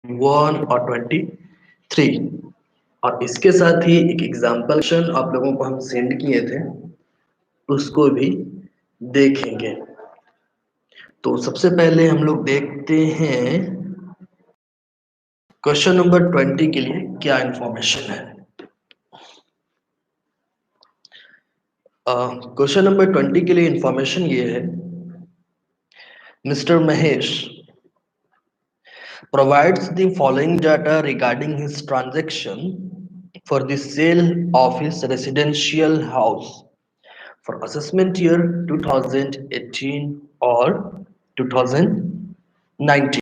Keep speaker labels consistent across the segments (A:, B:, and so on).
A: 21 और 23। और इसके साथ ही एक एग्जाम्पल आप लोगों को हम सेंड किए थे, उसको भी देखेंगे। तो सबसे पहले हम लोग देखते हैं क्वेश्चन नंबर 20 के लिए क्या इंफॉर्मेशन है। क्वेश्चन नंबर 20 के लिए इंफॉर्मेशन ये है, mister Mahesh provides the following data regarding his transaction for the sale of his residential house for assessment year 2018 or 2019.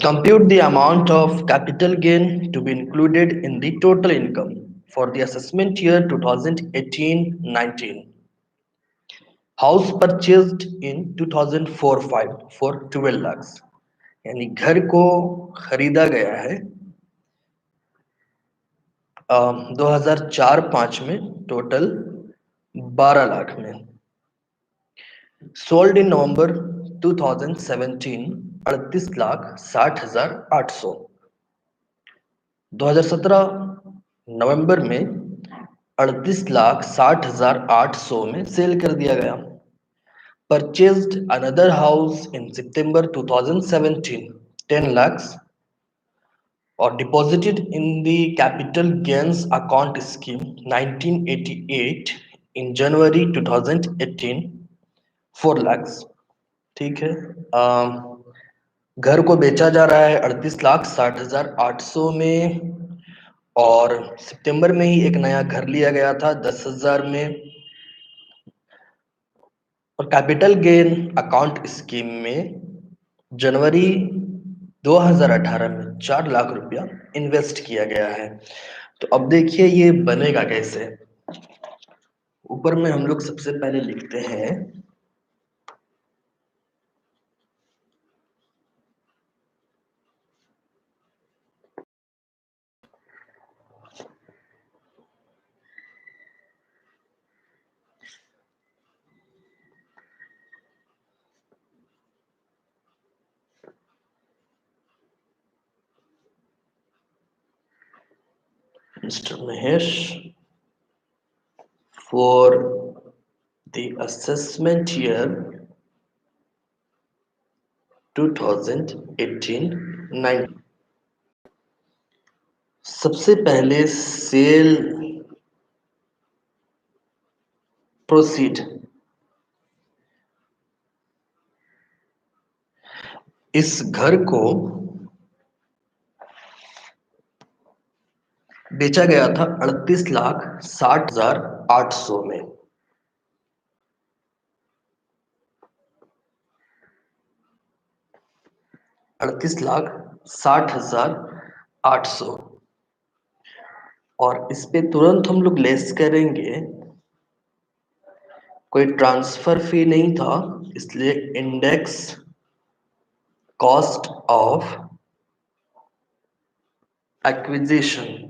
A: Compute the amount of capital gain to be included in the total income for the assessment year 2018-19. House purchased in 2004-5 for 12 lakhs, यानी घर को खरीदा गया है 2004-5 में total 12 lakh में। Sold in नवंबर 2017 38,60,800। 2017 नवंबर में 38,60,800 में सेल कर दिया गया। Purchased another house in September 2017 10 lakhs or deposited in the capital gains account scheme 1988 in January 2018 4 lakhs। ठीक है। घर को बेचा जा रहा है 38,60,800 में, और सितंबर में ही एक नया घर लिया गया था 10,000 में, और कैपिटल गेन अकाउंट स्कीम में जनवरी 2018 में 4 लाख रुपया इन्वेस्ट किया गया है। तो अब देखिए ये बनेगा कैसे। ऊपर में हम लोग सबसे पहले लिखते हैं Mr. Mahesh, for the assessment year 2018-19, सबसे पहले सेल प्रोसीड इस घर को बेचा गया था 38,60,800 में। अड़तीस लाख 60,800, और इस पे तुरंत हम लोग लेस करेंगे, कोई ट्रांसफर फी नहीं था, इसलिए index cost of acquisition.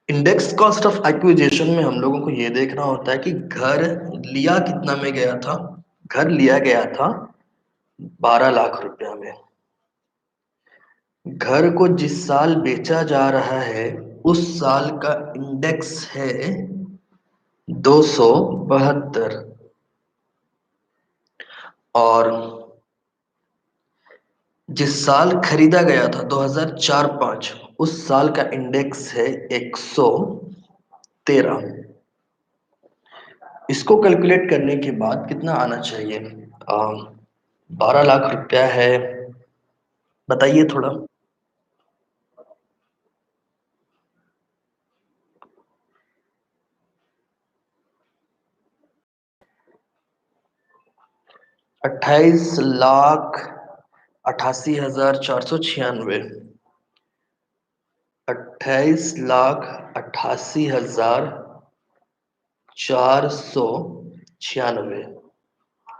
A: Index cost of acquisition में हम लोगों को ये देखना होता है कि घर लिया कितना में गया था। घर लिया गया था 12 लाख रुपया में। घर को जिस साल बेचा जा रहा है उस साल का इंडेक्स है 272, और जिस साल खरीदा गया था 2004-5 उस साल का इंडेक्स है 113। इसको कैलकुलेट करने के बाद कितना आना चाहिए? 12 लाख रुपया है, बताइए थोड़ा। 28,88,496। 28,88,496।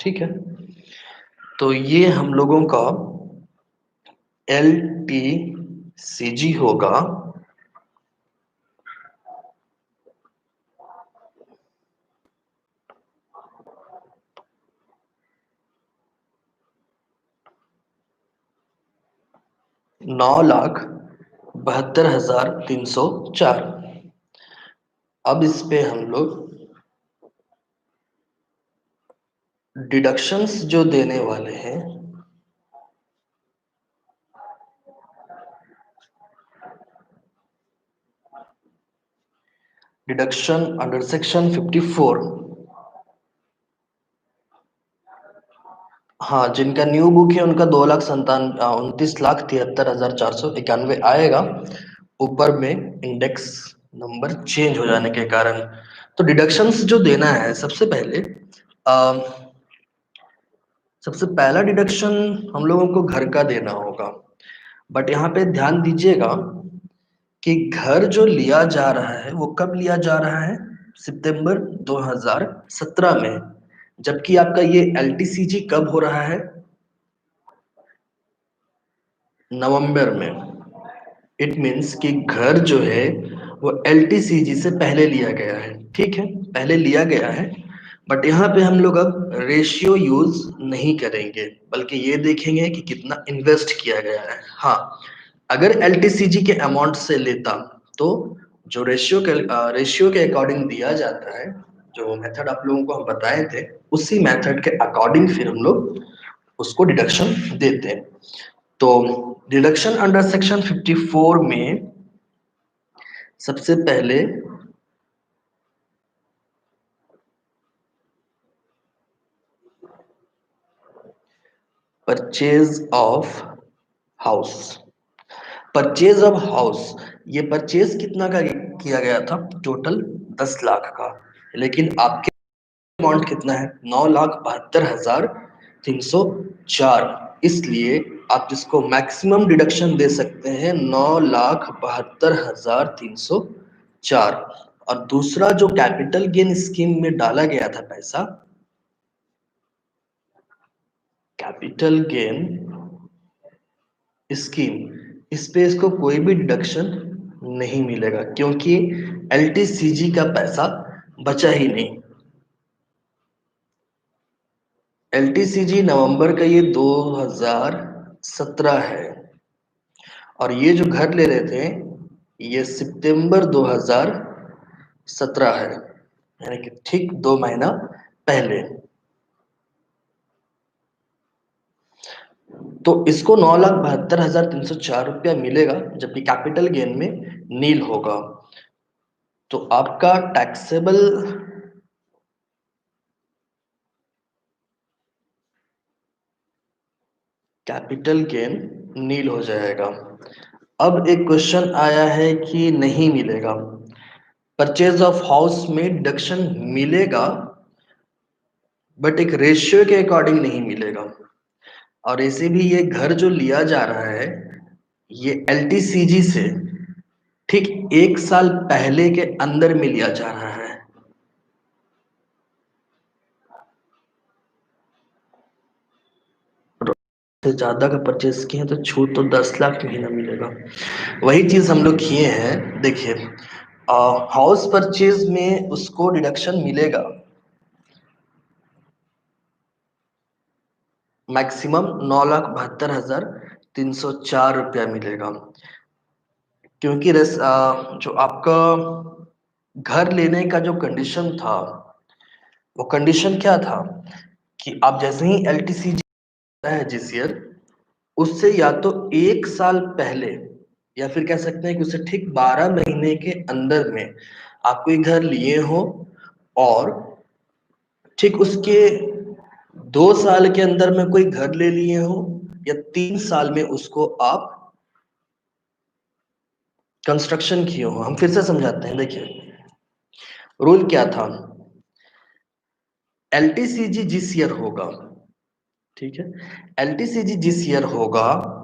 A: ठीक है। तो ये हम लोगों का LTCG होगा 9,72,304। अब इस पे हम लोग डिडक्शंस जो देने वाले हैं, डिडक्शन अंडर सेक्शन 54। हाँ, जिनका न्यू बुक है उनका 29,73,74,491 आएगा, ऊपर में इंडेक्स नंबर चेंज हो जाने के कारण। तो डिडक्शंस जो देना है, सबसे पहला डिडक्शन हम लोगों को घर का देना होगा। बट यहाँ पे ध्यान दीजिएगा कि घर जो लिया जा रहा है वो कब लिया जा रहा है? सितंबर 2017 में। जबकि आपका ये एलटीसीजी कब हो रहा है? नवंबर में। इट मीन्स कि घर जो है वो एलटीसीजी से पहले लिया गया है। ठीक है, पहले लिया गया है। बट यहाँ पे हम लोग अब रेशियो यूज नहीं करेंगे, बल्कि ये देखेंगे कि कितना इन्वेस्ट किया गया है। हाँ, अगर एलटीसीजी के अमाउंट से लेता तो जो रेशियो के अकॉर्डिंग दिया जाता है, जो मेथड आप लोगों को हम बताए थे, उसी मेथड के अकॉर्डिंग फिर हम लोग उसको डिडक्शन देते हैं। तो डिडक्शन अंडर सेक्शन 54 में सबसे पहले purchase of house. Purchase of house, ये परचेज कितना का किया गया था? टोटल 10 लाख का। लेकिन आपके अमाउंट कितना है? 9,72,304। इसलिए आप इसको मैक्सिमम डिडक्शन दे सकते हैं 9,72,304। और दूसरा जो कैपिटल गेन स्कीम में डाला गया था पैसा, कैपिटल गेन स्कीम, इस पे इसको कोई भी डिडक्शन नहीं मिलेगा, क्योंकि एलटीसीजी का पैसा बचा ही नहीं। एलटीसीजी नवंबर का ये 2017 है, और ये जो घर ले रहे थे ये सितंबर 2017 है, यानी कि ठीक 2 महीना पहले। तो इसको 9,72,304 रुपया मिलेगा, जबकि कैपिटल गेन में नील होगा। तो आपका टैक्सेबल कैपिटल गेन नील हो जाएगा। अब एक क्वेश्चन आया है कि नहीं मिलेगा, परचेज ऑफ हाउस में डिडक्शन मिलेगा बट एक रेशियो के अकॉर्डिंग नहीं मिलेगा। और ऐसे भी ये घर जो लिया जा रहा है ये एलटीसीजी से ठीक 1 साल पहले के अंदर में लिया जा रहा है। से ज्यादा का परचेस किए तो छूट तो 10 लाख महीना मिलेगा। वही चीज हम लोग किए हैं। देखिए, हाउस परचेज में उसको डिडक्शन मिलेगा मैक्सिमम 9,72,304 रुपया मिलेगा, क्योंकि जो आपका घर लेने का जो कंडीशन था, वो कंडीशन क्या था कि आप जैसे ही एलटीसीजी है जिस ईयर, उससे या तो 1 साल पहले या फिर कह सकते हैं कि उससे ठीक 12 महीने के अंदर में आप कोई घर लिए हो, और ठीक उसके 2 साल के अंदर में कोई घर ले लिए हो, या 3 साल में उसको आप कंस्ट्रक्शन किए हो। हम फिर से समझाते हैं। देखिए, रूल क्या था? एलटीसीजी जिस ईयर होगा, ठीक है, एलटीसीजी जिस ईयर होगा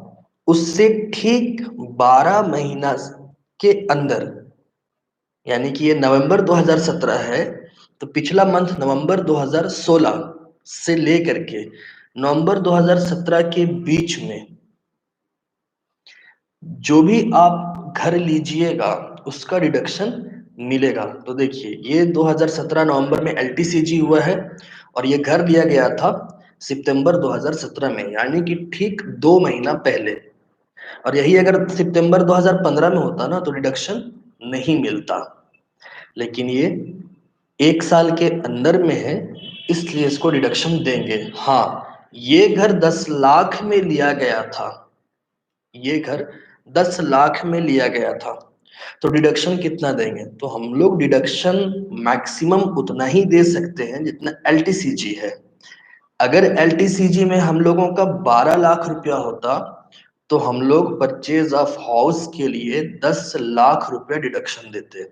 A: उससे ठीक 12 महीना के अंदर, यानी कि ये नवंबर 2017 है, तो पिछला मंथ नवंबर 2016 से लेकर के नवंबर 2017 के बीच में जो भी आप घर लीजिएगा उसका डिडक्शन मिलेगा। तो देखिए, ये 2017 नवंबर में एलटीसीजी हुआ है, और ये घर लिया गया था सितंबर 2017 में, यानी कि ठीक 2 महीना पहले। और यही अगर सितंबर 2015 में होता ना तो डिडक्शन नहीं मिलता, लेकिन ये 1 साल के अंदर में है, इसलिए इसको डिडक्शन देंगे। हाँ, ये घर 10 लाख में लिया गया था, ये घर 10 लाख में लिया गया था, तो डिडक्शन कितना देंगे? तो हम लोग डिडक्शन मैक्सिमम उतना ही दे सकते हैं जितना एलटीसीजी है। अगर एलटीसीजी में हम लोगों का 12 लाख रुपया होता तो हम लोग परचेज ऑफ हाउस के लिए 10 लाख रुपया डिडक्शन देते,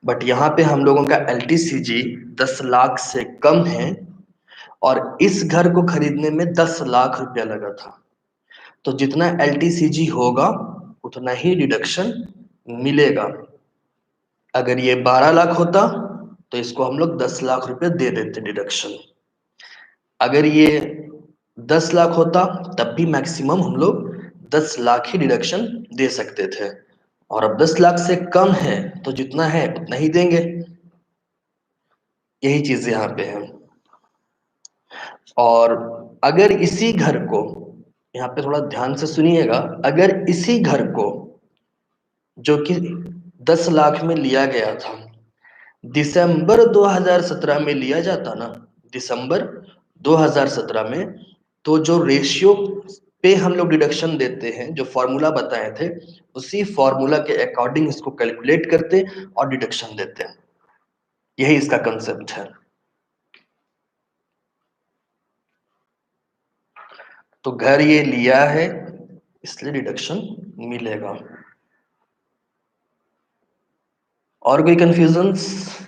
A: बट यहाँ पे हम लोगों का एलटीसीजी 10 लाख से कम है और इस घर को खरीदने में 10 लाख रुपया लगा था, तो जितना एलटीसीजी होगा उतना ही डिडक्शन मिलेगा। अगर ये 12 लाख होता तो इसको हम लोग 10 लाख रुपए दे देते डिडक्शन। अगर ये 10 लाख होता तब भी मैक्सिमम हम लोग 10 लाख ही डिडक्शन दे सकते थे, और अब 10 लाख से कम है तो जितना है उतना ही देंगे। यही चीज यहाँ पे है। और अगर इसी घर को, यहाँ पे थोड़ा ध्यान से सुनिएगा, अगर इसी घर को जो कि 10 लाख में लिया गया था दिसंबर 2017 में लिया जाता ना, दिसंबर 2017 में, तो जो रेशियो पे हम लोग डिडक्शन देते हैं, जो फॉर्मूला बताए थे, उसी फॉर्मूला के अकॉर्डिंग इसको कैलकुलेट करते और डिडक्शन देते हैं। यही इसका कंसेप्ट है। तो घर ये लिया है इसलिए डिडक्शन मिलेगा। और कोई कंफ्यूजन्स?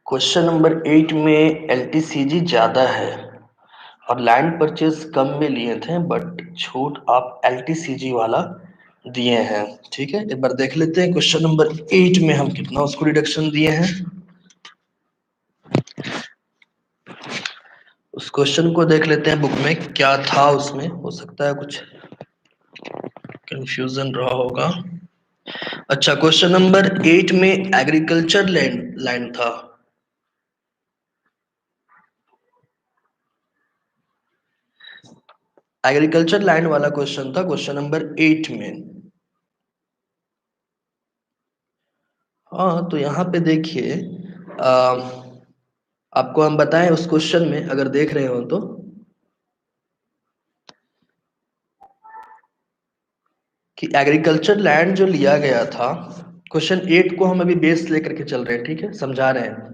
A: क्वेश्चन नंबर 8 में एलटीसीजी ज्यादा है और लैंड परचेज कम में लिए थे, बट छूट आप एलटीसीजी वाला दिए हैं। ठीक है, एक बार देख लेते हैं क्वेश्चन नंबर 8 में हम कितना उसको रिडक्शन दिए हैं। उस क्वेश्चन को देख लेते हैं बुक में क्या था, उसमें हो सकता है कुछ कंफ्यूजन रहा होगा। अच्छा, क्वेश्चन नंबर 8 में एग्रीकल्चर लैंड लैंड था। एग्रीकल्चर लैंड वाला क्वेश्चन था क्वेश्चन नंबर 8 में। हाँ, तो यहाँ पे देखिए, आपको हम बताएं उस क्वेश्चन में, अगर देख रहे हो तो, कि एग्रीकल्चर लैंड जो लिया गया था, क्वेश्चन 8 को हम अभी बेस लेकर के चल रहे हैं, ठीक है, समझा रहे हैं।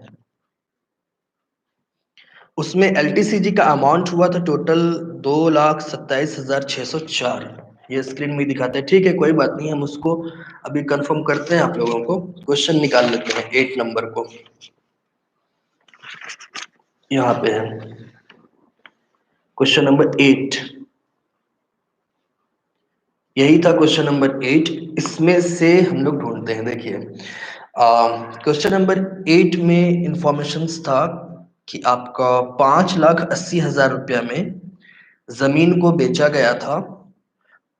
A: उसमें एलटीसीजी का अमाउंट हुआ था टोटल 2,27,604। ये स्क्रीन में दिखाते हैं, ठीक है, कोई बात नहीं, हम उसको अभी कंफर्म करते हैं आप लोगों को। क्वेश्चन निकाल लेते हैं 8 नंबर को, यहाँ पे है क्वेश्चन नंबर 8। यही था क्वेश्चन नंबर 8, इसमें से हम लोग ढूंढते हैं। देखिए, क्वेश्चन नंबर 8 में इंफॉर्मेशन था कि आपका 5,80,000 रुपया में जमीन को बेचा गया था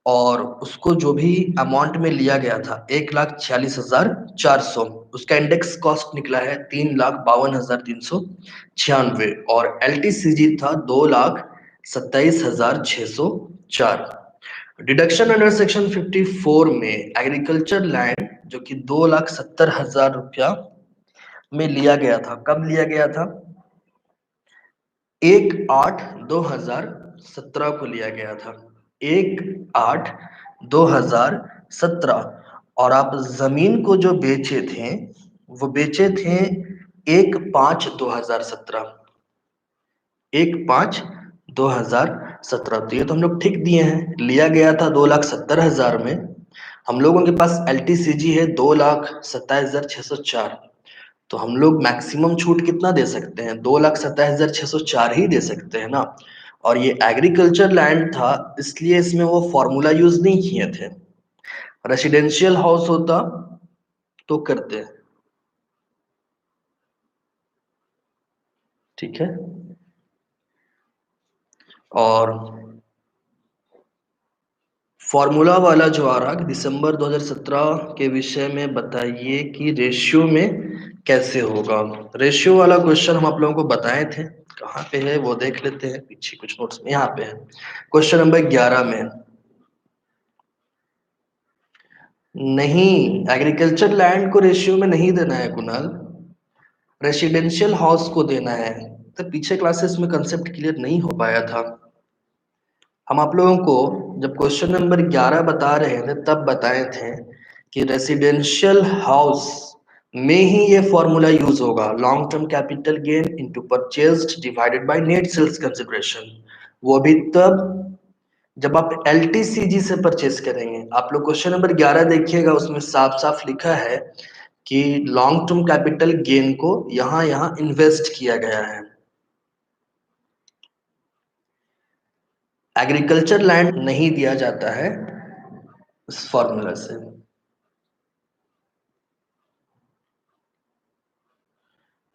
A: और उसको जो भी अमाउंट में लिया गया था 1,46,400, उसका इंडेक्स कॉस्ट निकला है 3,52,396 और एलटीसीजी था 2,27,604। डिडक्शन अंडर सेक्शन 54 में एग्रीकल्चर लैंड जो कि 2,70,000 रुपया में लिया गया था, कब लिया गया था? 1/8/2017 को लिया गया था, 1/8/2017। और आप जमीन को जो बेचे थे वो बेचे थे 1/5/2017, 1/5/2017। तो ये तो हम लोग ठीक दिए हैं। लिया गया था 2,70,000 में, हम लोगों के पास एलटीसीजी है 2,27,604, तो हम लोग मैक्सिमम छूट कितना दे सकते हैं? 2,27,604 ही दे सकते हैं ना। और ये एग्रीकल्चर लैंड था इसलिए इसमें वो फॉर्मूला यूज नहीं किए थे। रेसिडेंशियल हाउस होता तो करते। ठीक है। और फॉर्मूला वाला जो आ रहा दिसंबर 2017 के विषय में बताइए कि रेशियो में कैसे होगा। रेशियो वाला क्वेश्चन हम आप लोगों को बताए थे, कहाँ पे है वो देख लेते हैं, पीछे कुछ नोट्स में यहाँ पे है, क्वेश्चन नंबर 11 में। नहीं, एग्रीकल्चर लैंड को रेशियो में नहीं देना है कुणाल, रेसिडेंशियल हाउस को देना है। तो पीछे क्लासेस में कंसेप्ट क्लियर नहीं हो पाया था। हम आप लोगों को जब क्वेश्चन नंबर 11 बता रहे थे तब बताए थे कि रेसिडेंशियल हाउस में ही ये फॉर्मूला यूज होगा, long term capital gain into purchased divided by net sales consideration. वो भी तब जब आप एलटीसीजी से परचेज करेंगे। आप लोग क्वेश्चन नंबर 11 देखिएगा, उसमें साफ साफ लिखा है कि लॉन्ग टर्म कैपिटल गेन को यहां यहां इन्वेस्ट किया गया है। एग्रीकल्चर लैंड नहीं दिया जाता है इस फॉर्मूला से।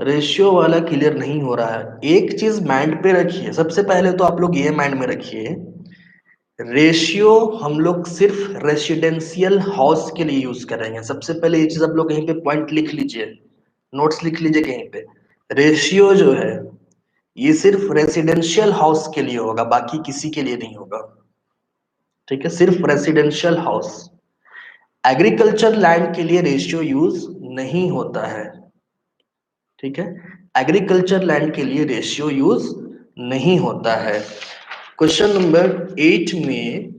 A: रेशियो वाला क्लियर नहीं हो रहा है। एक चीज माइंड पे रखिए, सबसे पहले तो आप लोग ये माइंड में रखिए, रेशियो हम लोग सिर्फ रेसिडेंशियल हाउस के लिए यूज करेंगे। सबसे पहले ये चीज आप लोग कहीं पे पॉइंट लिख लीजिए, नोट्स लिख लीजिए कहीं पे। रेशियो जो है ये सिर्फ रेसिडेंशियल हाउस के लिए होगा, बाकी किसी के लिए नहीं होगा। ठीक है, सिर्फ रेसिडेंशियल हाउस। एग्रीकल्चर लैंड के लिए रेशियो यूज नहीं होता है। ठीक है, एग्रीकल्चर लैंड के लिए रेशियो यूज नहीं होता है। क्वेश्चन नंबर 8 में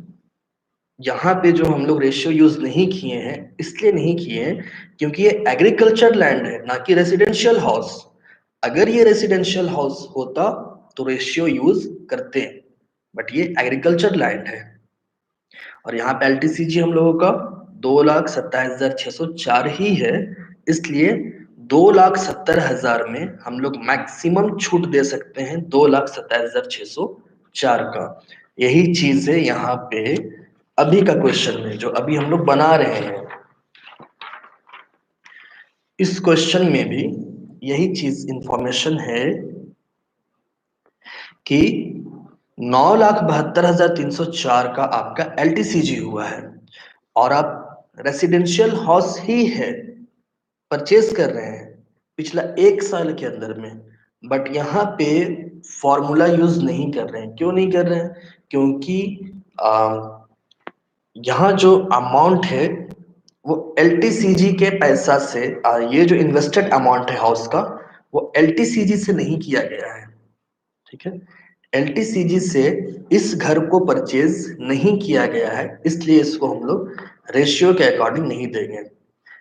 A: यहाँ पे जो हम लोग रेशियो यूज नहीं किए हैं, इसलिए नहीं किए हैं क्योंकि ये एग्रीकल्चर लैंड है ना कि रेसिडेंशियल हाउस। अगर ये रेसिडेंशियल हाउस होता तो रेशियो यूज करते, बट ये एग्रीकल्चर लैंड है। और यहाँ पे एलटीसीजी हम लोगों का 2,27,604 ही है, इसलिए 2,70,000 में हम लोग मैक्सिमम छूट दे सकते हैं 2,27,604 का। यही चीज है यहाँ पे अभी का क्वेश्चन में जो अभी हम लोग बना रहे हैं। इस क्वेश्चन में भी यही चीज इंफॉर्मेशन है कि 9,72,304 का आपका एलटीसीजी हुआ है और आप रेसिडेंशियल हाउस ही है परचेज कर रहे हैं पिछला 1 साल के अंदर में, बट यहाँ पे फॉर्मूला यूज नहीं कर रहे हैं। क्यों नहीं कर रहे हैं? क्योंकि यहाँ जो अमाउंट है वो एलटीसीजी के पैसा से, ये जो इन्वेस्टेड अमाउंट है हाउस का, वो एलटीसीजी से नहीं किया गया है। ठीक है, एलटीसीजी से इस घर को परचेज नहीं किया गया है, इसलिए इसको हम लोग रेशियो के अकॉर्डिंग नहीं देंगे।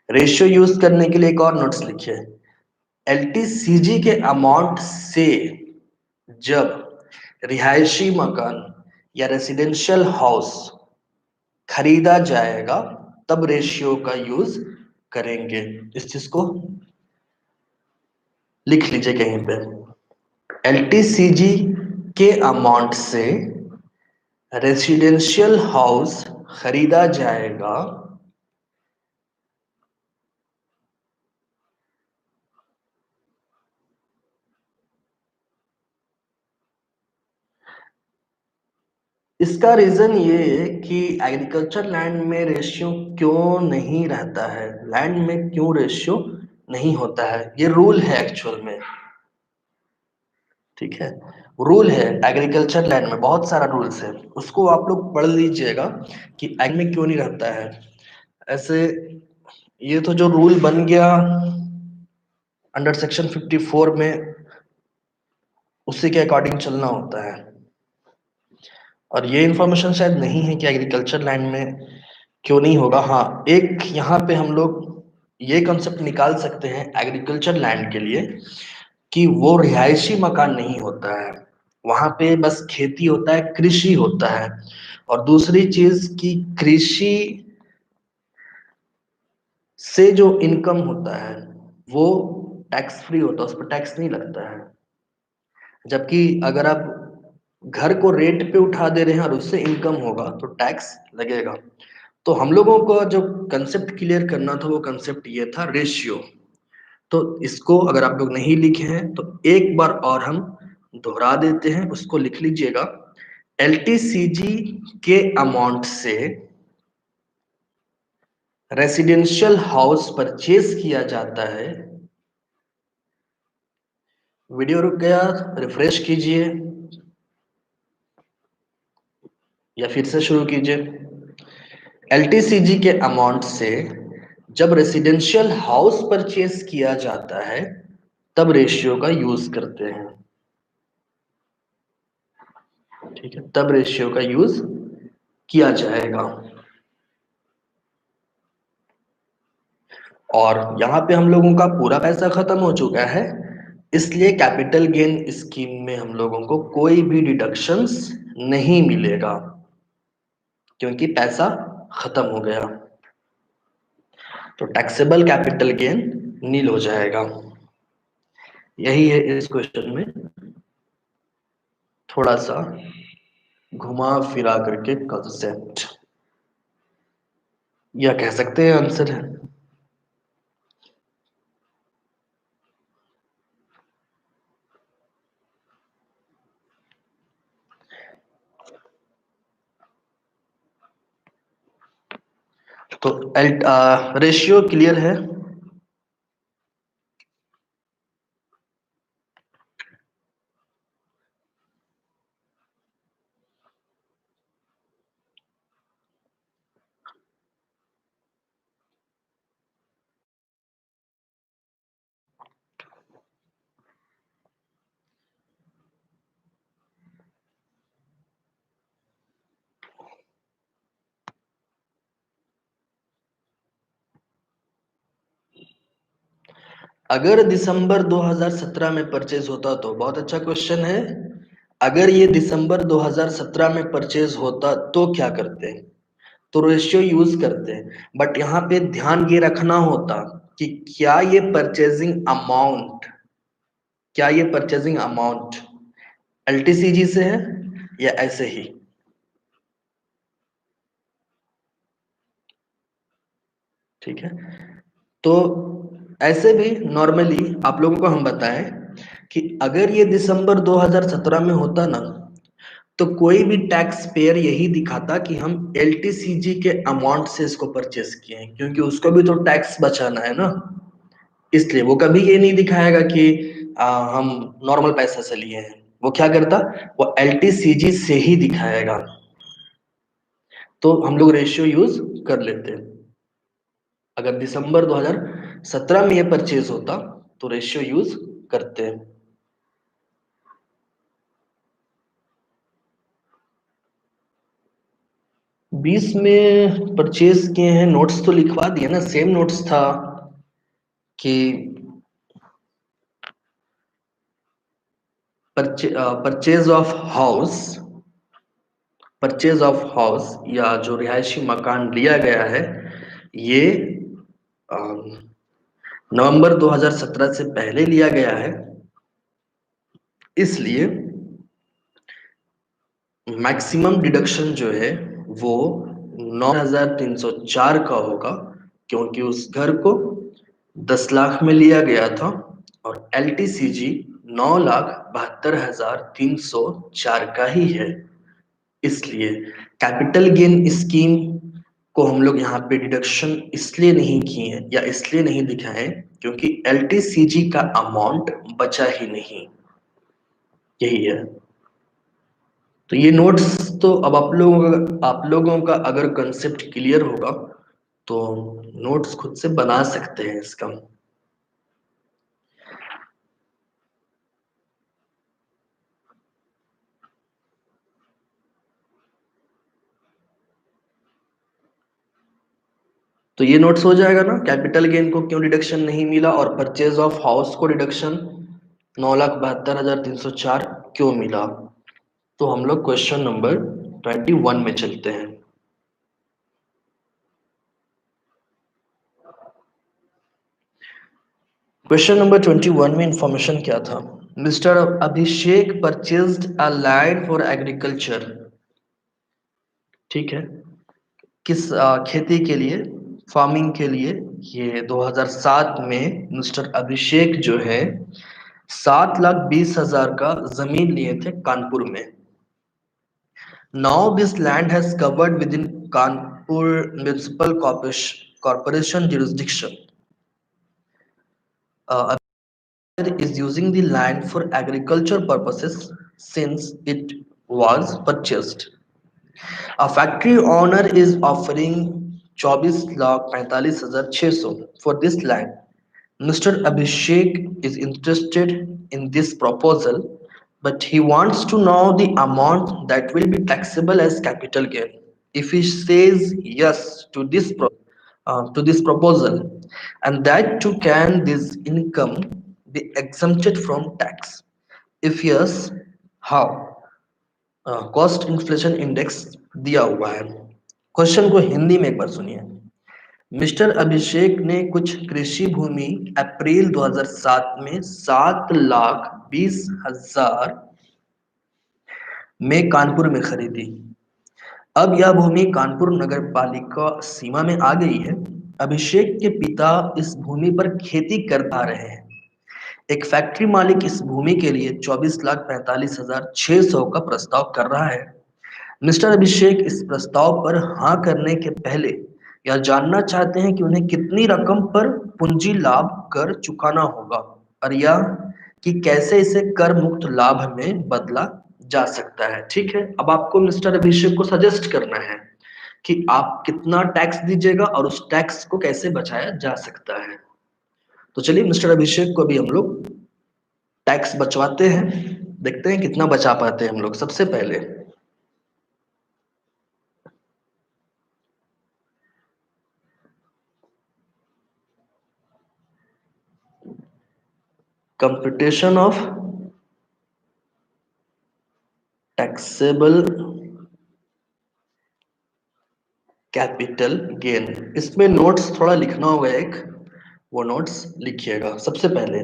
A: रेशियो यूज करने के लिए एक और नोट्स लिखिए, एलटीसीजी के अमाउंट से जब रिहायशी मकान या रेसिडेंशियल हाउस खरीदा जाएगा तब रेशियो का यूज करेंगे। इस चीज को लिख लीजिए कहीं पे, एलटीसीजी के अमाउंट से रेसिडेंशियल हाउस खरीदा जाएगा इसका रीजन ये है कि एग्रीकल्चर लैंड में रेशियो क्यों नहीं रहता है, लैंड में क्यों रेशियो नहीं होता है, ये रूल है एक्चुअल में। ठीक है, रूल है एग्रीकल्चर लैंड में, बहुत सारा रूल्स है, उसको आप लोग पढ़ लीजिएगा कि एग में क्यों नहीं रहता है ऐसे। ये तो जो रूल बन गया अंडर सेक्शन 54 में, उसी के अकॉर्डिंग चलना होता है। और ये इंफॉर्मेशन शायद नहीं है कि एग्रीकल्चर लैंड में क्यों नहीं होगा। हाँ, एक यहाँ पे हम लोग ये कंसेप्ट निकाल सकते हैं एग्रीकल्चर लैंड के लिए कि वो रिहायशी मकान नहीं होता है, वहां पे बस खेती होता है, कृषि होता है। और दूसरी चीज कि कृषि से जो इनकम होता है वो टैक्स फ्री होता है, उस पर टैक्स नहीं लगता है। जबकि अगर आप घर को रेंट पे उठा दे रहे हैं और उससे इनकम होगा तो टैक्स लगेगा। तो हम लोगों को जो कंसेप्ट क्लियर करना था वो कंसेप्ट ये था रेशियो। तो इसको अगर आप लोग नहीं लिखे हैं तो एक बार और हम दोहरा देते हैं, उसको लिख लीजिएगा। एलटीसीजी के अमाउंट से रेसिडेंशियल हाउस परचेज किया जाता है। वीडियो रुक गया, रिफ्रेश कीजिए या फिर से शुरू कीजिए। एलटीसीजी के अमाउंट से जब रेसिडेंशियल हाउस परचेज किया जाता है तब रेशियो का यूज करते हैं। ठीक है, तब रेशियो का यूज किया जाएगा। और यहां पे हम लोगों का पूरा पैसा खत्म हो चुका है, इसलिए कैपिटल गेन स्कीम में हम लोगों को कोई भी डिडक्शंस नहीं मिलेगा क्योंकि पैसा खत्म हो गया। तो टैक्सेबल कैपिटल गेन नील हो जाएगा। यही है इस क्वेश्चन में थोड़ा सा घुमा फिरा करके कंसेप्ट, या कह सकते हैं आंसर है। तो रेशियो क्लियर है। अगर दिसंबर 2017 में परचेज होता तो, बहुत अच्छा क्वेश्चन है, अगर ये दिसंबर 2017 में परचेज होता तो क्या करते हैं? तो रेशियो यूज करते हैं। बट यहाँ पे ध्यान ये रखना होता कि क्या ये परचेजिंग अमाउंट एलटीसीजी से है या ऐसे ही। ठीक है, तो ऐसे भी नॉर्मली आप लोगों को हम बताएं कि अगर ये दिसंबर 2017 में होता ना, तो कोई भी टैक्स पेयर यही दिखाता कि हम एलटीसीजी के अमाउंट से इसको परचेस किए हैं, क्योंकि उसको भी तो टैक्स बचाना है ना। इसलिए वो कभी ये नहीं दिखाएगा कि हम नॉर्मल पैसा से लिए हैं। वो क्या करता, वो एलटीसीजी से ही दिखाएगा। तो हम लोग रेशियो यूज कर लेते हैं। अगर दिसंबर 2017 में ये परचेज होता तो रेशियो यूज करते हैं। 20 में परचेज किए हैं, नोट्स तो लिखवा दिए ना, सेम नोट्स था कि परचेज ऑफ हाउस, या जो रिहायशी मकान लिया गया है ये नवंबर 2017 से पहले लिया गया है, इसलिए मैक्सिमम डिडक्शन जो है वो 9,304 का होगा, क्योंकि उस घर को 10 लाख में लिया गया था और एलटीसीजी 9,72,304 का ही है। इसलिए कैपिटल गेन स्कीम को हम लोग यहाँ पे डिडक्शन इसलिए नहीं किए हैं या इसलिए नहीं दिखाए क्योंकि एलटीसीजी का अमाउंट बचा ही नहीं। यही है। तो ये नोट्स तो अब आप लोगों का अगर कंसेप्ट क्लियर होगा तो नोट्स खुद से बना सकते हैं इसका। तो ये नोट्स हो जाएगा ना, कैपिटल गेन को क्यों डिडक्शन नहीं मिला और परचेज ऑफ हाउस को डिडक्शन 9,72,304 क्यों मिला। तो हम लोग क्वेश्चन नंबर 21 में चलते हैं। क्वेश्चन नंबर 21 में इंफॉर्मेशन क्या था? Mister Abhishek purchased a land for agriculture. ठीक है, किस खेती के लिए फार्मिंग के लिए। ये 2007 में मिस्टर अभिषेक जो है 7,20,000 का जमीन लिए थे कानपुर में। Now this land has covered within Kanpur Municipal Corporation jurisdiction. Is using the land for agriculture purposes since it was purchased. A factory owner is offering 24,45,600 for this land. Mr. Abhishek is interested in this proposal, but he wants to know the amount that will be taxable as capital gain. If he says yes to this proposal, and that too can this income be exempted from tax? If yes, how? Cost inflation index दिया हुआ है। Question को हिंदी में एक बार सुनिए। Mister अभिषेक ने कुछ कृषि भूमि अप्रैल 2007 में 7,20,000 में कानपुर में खरीदी। अब यह भूमि कानपुर नगर पालिका सीमा में आ गई है। अभिषेक के पिता इस भूमि पर खेती कर पा रहे हैं। एक फैक्ट्री मालिक इस भूमि के लिए 24,45,600 का प्रस्ताव कर रहा है। मिस्टर अभिषेक इस प्रस्ताव पर हाँ करने के पहले यह जानना चाहते हैं कि उन्हें कितनी रकम पर पूंजी लाभ कर चुकाना होगा और यह कि कैसे इसे कर मुक्त लाभ में बदला जा सकता है। ठीक है, अब आपको मिस्टर अभिषेक को सजेस्ट करना है कि आप कितना टैक्स दीजिएगा और उस टैक्स को कैसे बचाया जा सकता है। तो चलिए मिस्टर अभिषेक को अभी हम लोग टैक्स बचवाते हैं, देखते हैं कितना बचा पाते हैं हम लोग। सबसे पहले computation of taxable capital gain। इसमें नोट्स थोड़ा लिखना होगा, एक वो नोट्स लिखिएगा। सबसे पहले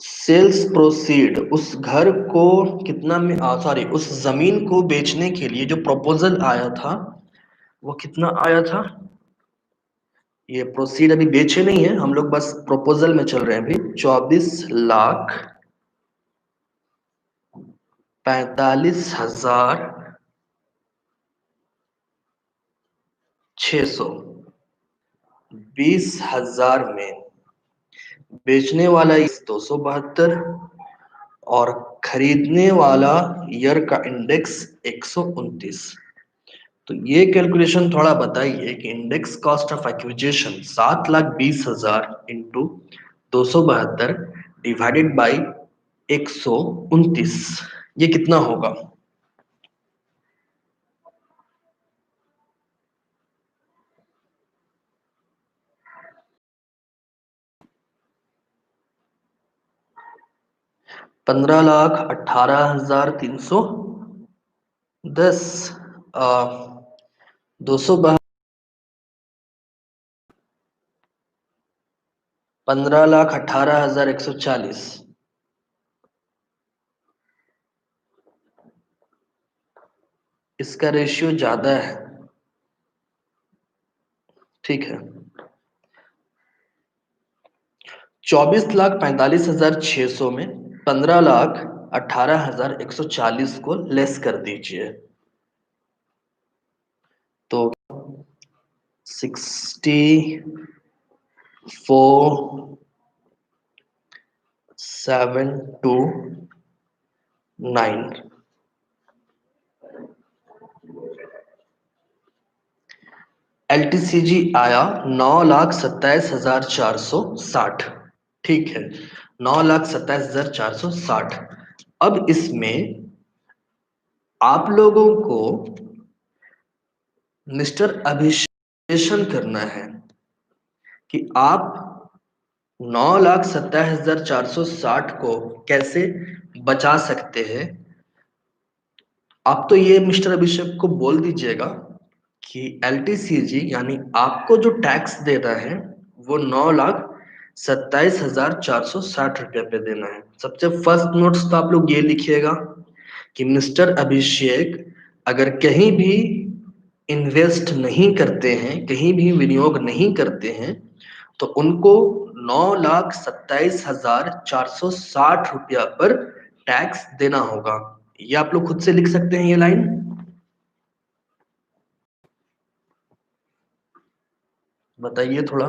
A: सेल्स प्रोसीड, उस घर को कितना में सॉरी उस जमीन को बेचने के लिए जो प्रपोजल आया था वो कितना आया था। ये प्रोसीड अभी बेचे नहीं है हम लोग, बस प्रपोजल में चल रहे हैं अभी। 24,45,600 20,000 में बेचने वाला 272 और खरीदने वाला ईयर का इंडेक्स 129। तो ये कैलकुलेशन थोड़ा बताइए कि index cost of acquisition 7,20,000 into 272 divided by 129 ये कितना होगा। $15,18,310 272 15,18,140। इसका रेशियो ज्यादा है, ठीक है। 24,45,600 में 15,18,140 को लेस कर दीजिए तो 64,729 एलटीसीजी आया 9,27,460। ठीक है, 9,27,460। अब इसमें आप लोगों को मिस्टर अभिषेक करना है कि आप 9,27,460 को कैसे बचा सकते हैं। आप तो ये मिस्टर अभिषेक को बोल दीजिएगा कि एलटीसीजी यानी आपको जो टैक्स देना है वो 9,27,460 रुपये पे देना है। सबसे फर्स्ट नोट्स तो आप लोग ये लिखिएगा कि मिस्टर अभिषेक अगर कहीं भी इन्वेस्ट नहीं करते हैं, कहीं भी विनियोग नहीं करते हैं, तो उनको 9,27,460 पर टैक्स देना होगा। ये आप लोग खुद से लिख सकते हैं ये लाइन। बताइए थोड़ा।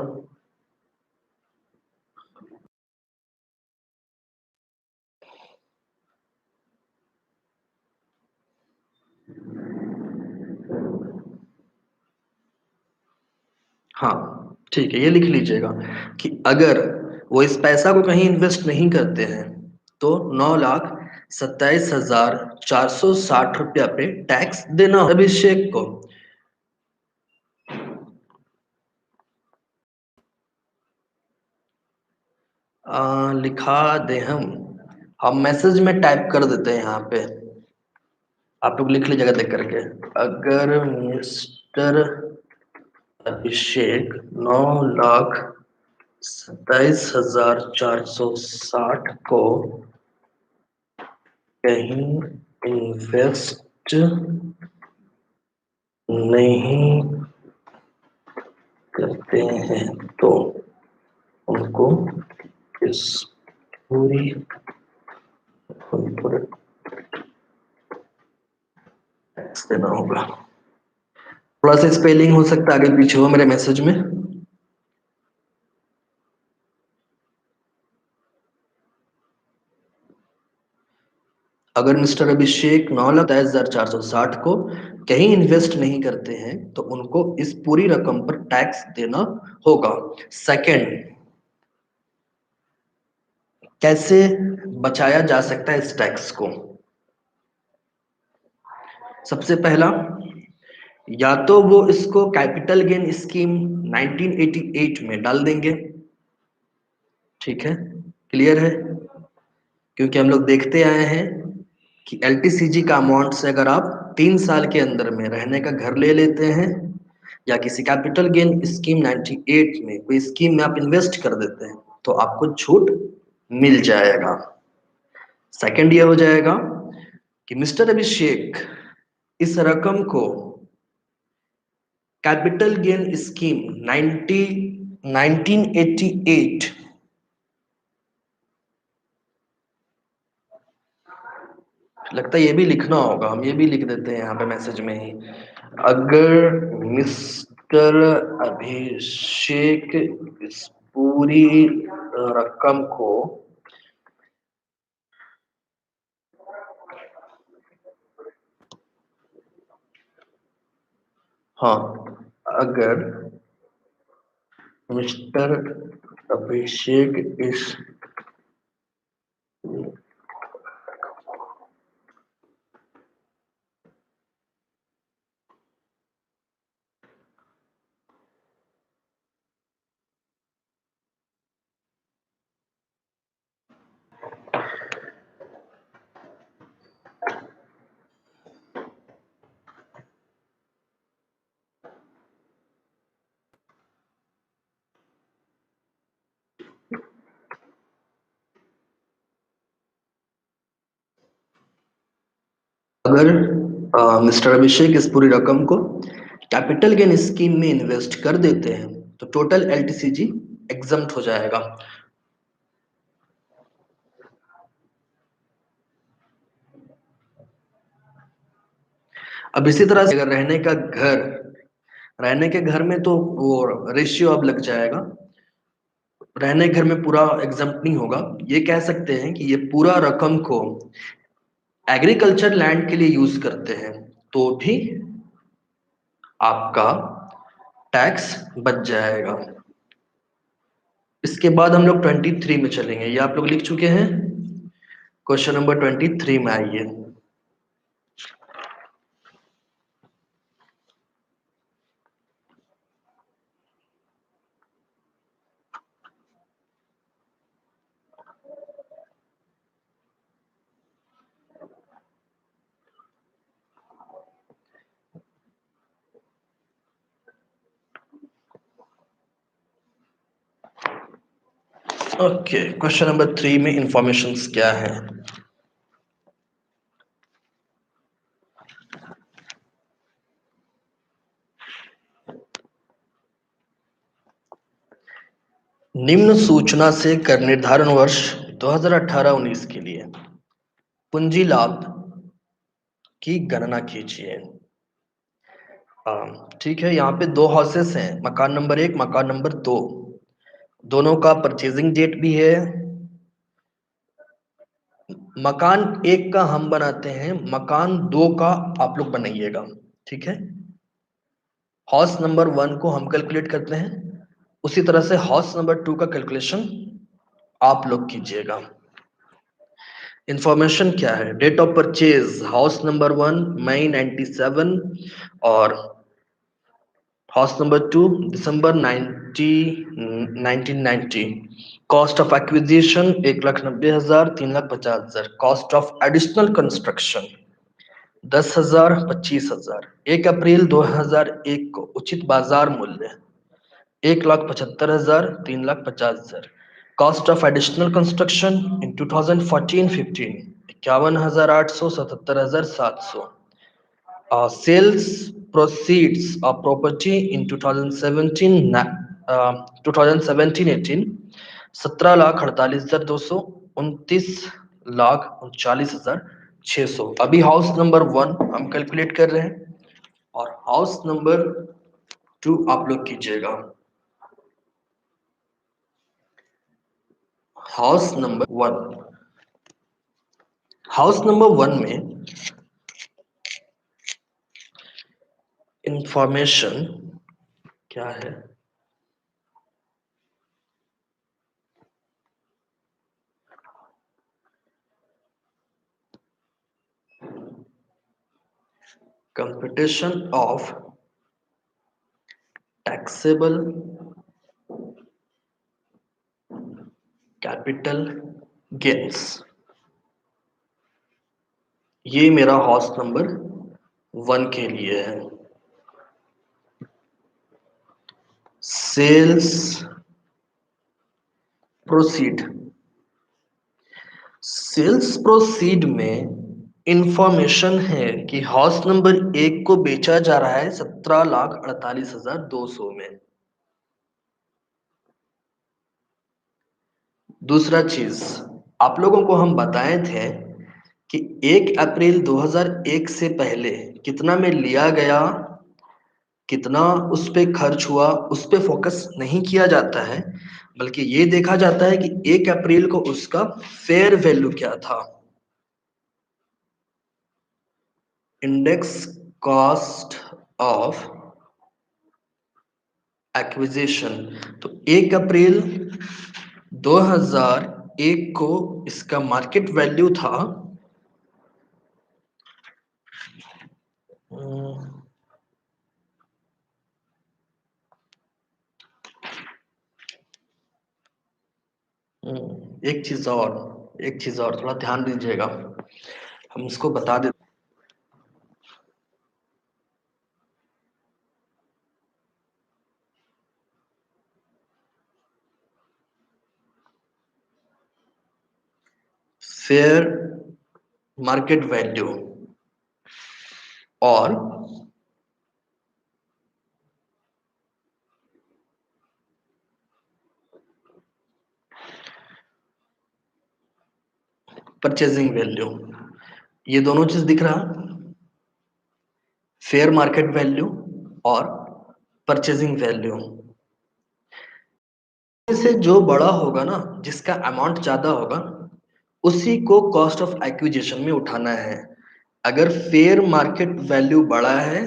A: हाँ ठीक है, ये लिख लीजिएगा कि अगर वो इस पैसा को कहीं इन्वेस्ट नहीं करते हैं तो 9,27,460 पे टैक्स देना होगा अभिषेक को। लिखा दे हम मैसेज में टाइप कर देते हैं यहाँ पे, आप लोग लिख लीजिएगा देख करके। अगर मिस्टर अभिषेक 9,27,460 को कहीं इन्वेस्ट नहीं करते हैं तो उनको इस पूरी रकम पर टैक्स देना होगा। थोड़ा सा स्पेलिंग हो सकता है आगे पीछे हो मेरे मैसेज में। अगर मिस्टर अभिषेक 9,27,460 को कहीं इन्वेस्ट नहीं करते हैं तो उनको इस पूरी रकम पर टैक्स देना होगा। सेकंड, कैसे बचाया जा सकता है इस टैक्स को? सबसे पहला, या तो वो इसको कैपिटल गेन स्कीम 1988 में डाल देंगे। ठीक है, क्लियर है? क्योंकि हम लोग देखते आए हैं कि एलटीसीजी का अमाउंट से अगर आप 3 साल के अंदर में रहने का घर ले लेते हैं या किसी कैपिटल गेन स्कीम 98 में कोई स्कीम में आप इन्वेस्ट कर देते हैं तो आपको छूट मिल जाएगा। सेकंड ये हो जाएगा कि मिस्टर अभिषेक इस रकम को कैपिटल गेन स्कीम 1988 लगता है ये भी लिखना होगा, हम ये भी लिख देते हैं यहाँ पे मैसेज में ही। अगर मिस्टर अभिषेक इस पूरी रकम को हाँ, अगर मिस्टर अभिषेक इस अगर मिस्टर अभिषेक इस पूरी रकम को कैपिटल गेन स्कीम में इन्वेस्ट कर देते हैं तो टोटल एलटीसीजी एग्जम्प्ट हो जाएगा। अब इसी तरह से अगर रहने के घर में तो वो रेशियो अब लग जाएगा, रहने के घर में पूरा एग्जम्प्ट नहीं होगा। ये कह सकते हैं कि ये पूरा रकम को एग्रीकल्चर लैंड के लिए यूज करते हैं तो भी आपका टैक्स बच जाएगा। इसके बाद हम लोग 23 में चलेंगे, ये आप लोग लिख चुके हैं। क्वेश्चन नंबर 23 में आइए। ओके, क्वेश्चन नंबर 3 में इंफॉर्मेशंस क्या है? निम्न सूचना से कर निर्धारण वर्ष 2018-19 के लिए पूंजी लाभ की गणना कीजिए। ठीक है, यहाँ पे दो हाउसेस हैं, मकान नंबर 1, मकान नंबर 2। दोनों का परचेजिंग डेट भी है। मकान 1 का हम बनाते हैं, मकान 2 का आप लोग बनाइएगा। ठीक है, हाउस नंबर 1 को हम कैलकुलेट करते हैं, उसी तरह से हाउस नंबर 2 का कैलकुलेशन आप लोग कीजिएगा। इंफॉर्मेशन क्या है? Date of purchase house number 1 मई 97 और हाउस नंबर 2 दिसंबर 1990। Cost of acquisition 1,90,000, 3,50,000। Cost of additional construction 10,000, 25,000। 1 अप्रैल 2001 को उचित बाजार मूल्य 1,75,000, 3,50,000। Cost of additional construction in 2014-15 51,800, 77,700। Sales proceeds of property in 2017-18 17,48,200, 29,39,600। अभी हाउस नंबर 1 हम कैलकुलेट कर रहे हैं और हाउस नंबर 2 आप लोग कीजिएगा। हाउस नंबर 1, हाउस नंबर 1 में इंफॉर्मेशन क्या है? Computation of taxable capital gains. ये मेरा हाउस नंबर 1 के लिए है। सेल्स प्रोसीड, सेल्स प्रोसीड में इंफॉर्मेशन है कि हाउस नंबर 1 को बेचा जा रहा है 17,48,200 में। दूसरा चीज आप लोगों को हम बताए थे कि 1 अप्रैल 2001 से पहले कितना में लिया गया, कितना उस पे खर्च हुआ, उस पे फोकस नहीं किया जाता है, बल्कि ये देखा जाता है कि 1 अप्रैल को उसका फेयर वैल्यू क्या था। इंडेक्स कॉस्ट ऑफ एक्विजिशन, तो 1 अप्रैल 2001 को इसका मार्केट वैल्यू था 1 चीज और थोड़ा ध्यान दीजिएगा, हम इसको बता देते। फेयर मार्केट वैल्यू और परचेजिंग वैल्यू, ये दोनों चीज दिख रहा, फेयर मार्केट वैल्यू और परचेजिंग वैल्यू। से जो बड़ा होगा ना, जिसका अमाउंट ज्यादा होगा, उसी को कॉस्ट ऑफ एक्विजिशन में उठाना है। अगर फेयर मार्केट वैल्यू बड़ा है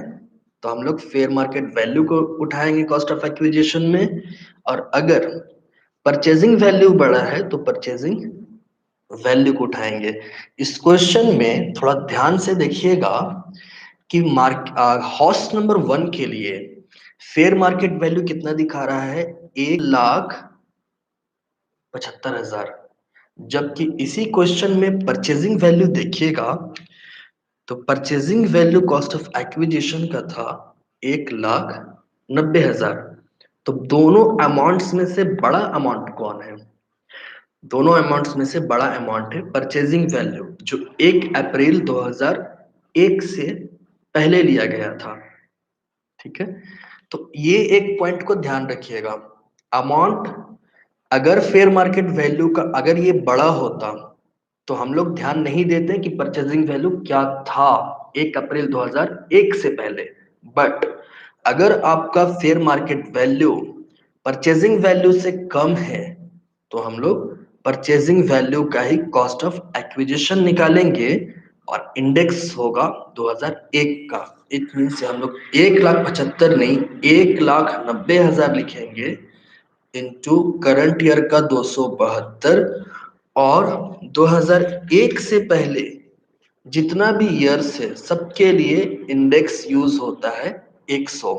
A: तो हम लोग फेयर मार्केट वैल्यू को उठाएंगे कॉस्ट ऑफ एक्विजिशन में, और अगर परचेजिंग वैल्यू बड़ा है तो परचेजिंग वैल्यू को उठाएंगे। इस क्वेश्चन में थोड़ा ध्यान से देखिएगा कि हाउस नंबर 1 के लिए फेयर मार्केट वैल्यू कितना दिखा रहा है, 1,75,000। जबकि इसी क्वेश्चन में परचेजिंग वैल्यू देखिएगा तो purchasing value cost of acquisition का था 1,90,000। तो दोनों अमाउंट्स में से बड़ा अमाउंट कौन है? दोनों अमाउंट्स में से बड़ा अमाउंट है परचेजिंग वैल्यू, जो 1 अप्रैल 2001 से पहले लिया गया था। ठीक है, तो ये एक पॉइंट को ध्यान रखिएगा। अमाउंट अगर फेयर मार्केट वैल्यू का अगर ये बड़ा होता तो हम लोग ध्यान नहीं देते कि परचेजिंग वैल्यू क्या था 1 अप्रैल 2001 से पहले। बट अगर आपका fair market value purchasing value से कम है तो हम लोग परचेजिंग वैल्यू का ही कॉस्ट ऑफ एक्विजिशन निकालेंगे और इंडेक्स होगा 2001 का। इट मीन से हम लोग 1,75,000 नहीं 1,90,000 लिखेंगे इंटू करंट ईयर का 272 और 2001 से पहले जितना भी ईयर्स है सबके लिए इंडेक्स यूज होता है 100।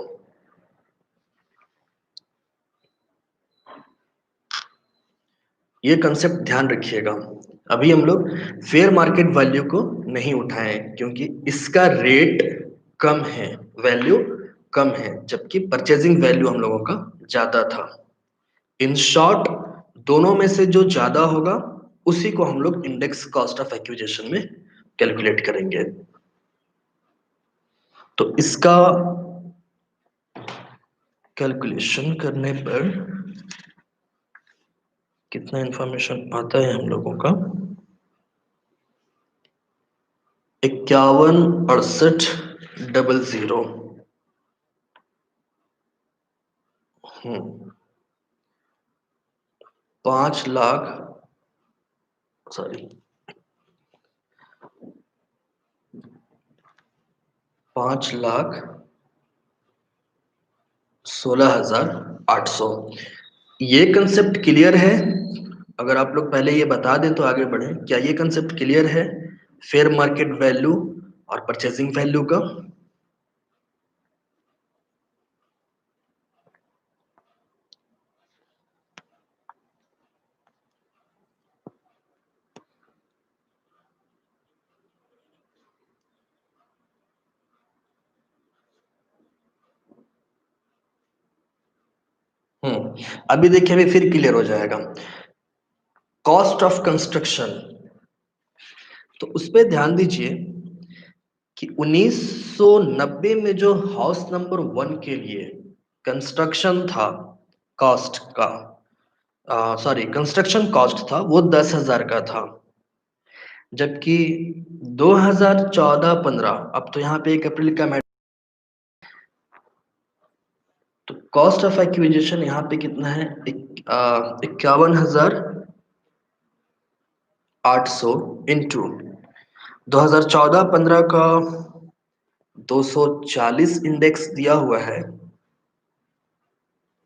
A: ये कंसेप्ट ध्यान रखिएगा। अभी हम लोग फेयर मार्केट वैल्यू को नहीं उठाएं क्योंकि इसका रेट कम है, वैल्यू कम है, जबकि परचेजिंग वैल्यू हम लोगों का ज्यादा था। इन शॉर्ट दोनों में से जो ज्यादा होगा उसी को हम लोग इंडेक्स कॉस्ट ऑफ एक्विजिशन में कैलकुलेट करेंगे। तो इसका कैलकुलेशन करने पर कितना इंफॉर्मेशन आता है हम लोगों का 51,68,00। 5 लाख, सॉरी 5,16,800। ये कंसेप्ट क्लियर है? अगर आप लोग पहले ये बता दें तो आगे बढ़े। क्या ये कंसेप्ट क्लियर है फेयर मार्केट वैल्यू और परचेजिंग वैल्यू का? अभी देखिए, अभी फिर क्लियर हो जाएगा। कॉस्ट ऑफ कंस्ट्रक्शन, तो उस पर ध्यान दीजिए कि 1990 में जो हाउस नंबर 1 के लिए कंस्ट्रक्शन था, कॉस्ट का सॉरी कंस्ट्रक्शन कॉस्ट था वो 10,000 का था। जबकि 2014-15, अब तो यहाँ पे 1 अप्रैल का तो कॉस्ट ऑफ एक्विजिशन यहाँ पे कितना है 51,800 इंटू 2014-15 का 240 इंडेक्स दिया हुआ है।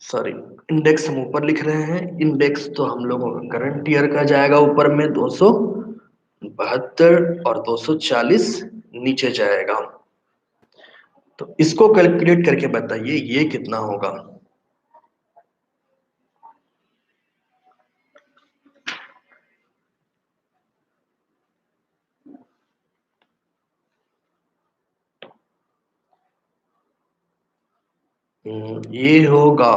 A: सॉरी, इंडेक्स हम ऊपर लिख रहे हैं, इंडेक्स तो हम लोगों का करंट ईयर का जाएगा ऊपर में 272 और 240 नीचे जाएगा। तो इसको कैलकुलेट करके बताइए ये कितना होगा। ये होगा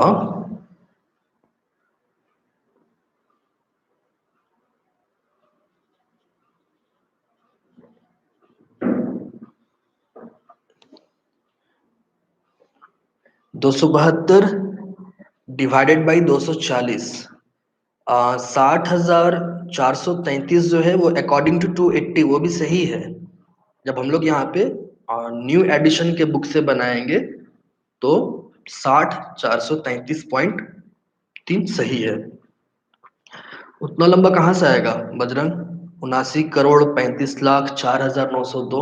A: 272 डिवाइडेड बाई 240, 60,433 जो है वो अकॉर्डिंग टू 280 वो भी सही है। जब हम लोग यहाँ पे न्यू एडिशन के बुक से बनाएंगे तो 60,433.3 सही है। उतना लंबा कहाँ से आएगा बजरंग? 79,35,04,902।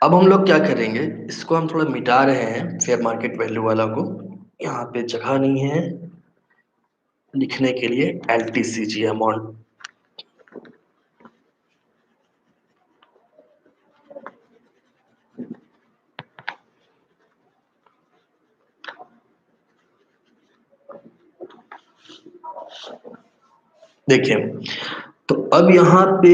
A: अब हम लोग क्या करेंगे, इसको हम थोड़ा मिटा रहे हैं फेयर मार्केट वैल्यू वाला को। यहाँ पे जगह नहीं है लिखने के लिए LTCG अमाउंट। देखिए, तो अब यहाँ पे